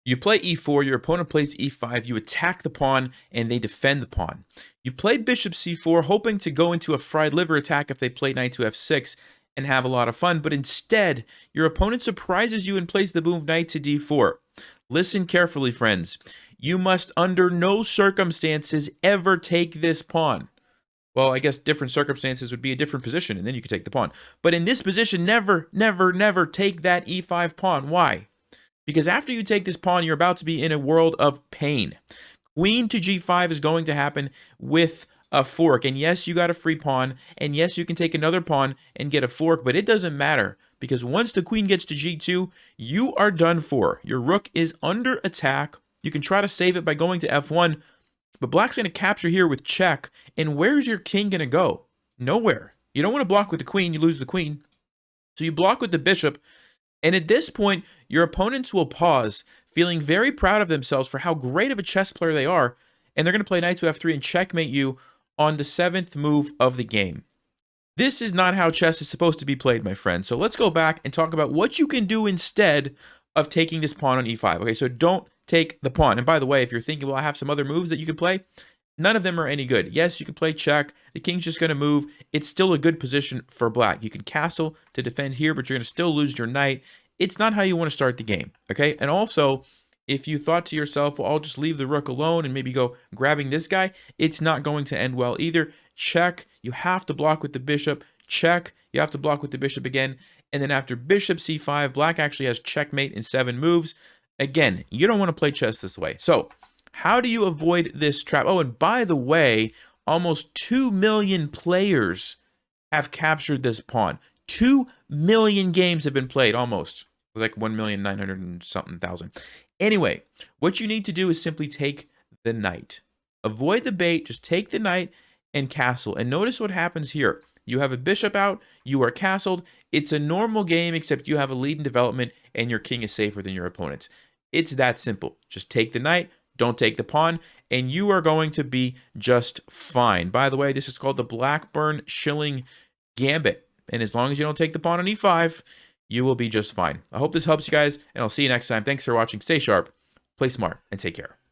You play e4, your opponent plays e5, you attack the pawn, and they defend the pawn. You play bishop c4, hoping to go into a fried liver attack if they play knight to f6 and have a lot of fun, but instead, your opponent surprises you and plays the move knight to d4. Listen carefully, friends. You must under no circumstances ever take this pawn. Well, I guess different circumstances would be a different position, and then you could take the pawn. But in this position, never, never, never take that e5 pawn. Why? Because after you take this pawn, you're about to be in a world of pain. Queen to g5 is going to happen with a fork. And yes, you got a free pawn. And yes, you can take another pawn and get a fork. But it doesn't matter. Because once the queen gets to g2, you are done for. Your rook is under attack. You can try to save it by going to f1. But black's going to capture here with check. And where's your king going to go? Nowhere. You don't want to block with the queen. You lose the queen. So you block with the bishop. And at this point, your opponents will pause, feeling very proud of themselves for how great of a chess player they are, and they're going to play knight to f3 and checkmate you on the 7th move of the game. This is not how chess is supposed to be played, my friends. So let's go back and talk about what you can do instead of taking this pawn on e5. Okay, so don't take the pawn. And by the way, if you're thinking, well, I have some other moves that you could play, none of them are any good. Yes, you can play check. The king's just going to move. It's still a good position for black. You can castle to defend here, but you're going to still lose your knight. It's not how you want to start the game, okay? And also, if you thought to yourself, well, I'll just leave the rook alone and maybe go grabbing this guy, it's not going to end well either. Check. You have to block with the bishop. Check. You have to block with the bishop again. And then after bishop c5, black actually has checkmate in 7 moves. Again, you don't want to play chess this way. So, how do you avoid this trap? Oh, and by the way, almost 2 million players have captured this pawn. 2 million games have been played, almost. Like 1,900,000 and something thousand. Anyway, what you need to do is simply take the knight. Avoid the bait, just take the knight and castle. And notice what happens here. You have a bishop out, you are castled. It's a normal game, except you have a lead in development and your king is safer than your opponent's. It's that simple. Just take the knight. Don't take the pawn, and you are going to be just fine. By the way, this is called the Blackburne-Schilling Gambit, and as long as you don't take the pawn on e5, you will be just fine. I hope this helps you guys, and I'll see you next time. Thanks for watching. Stay sharp, play smart, and take care.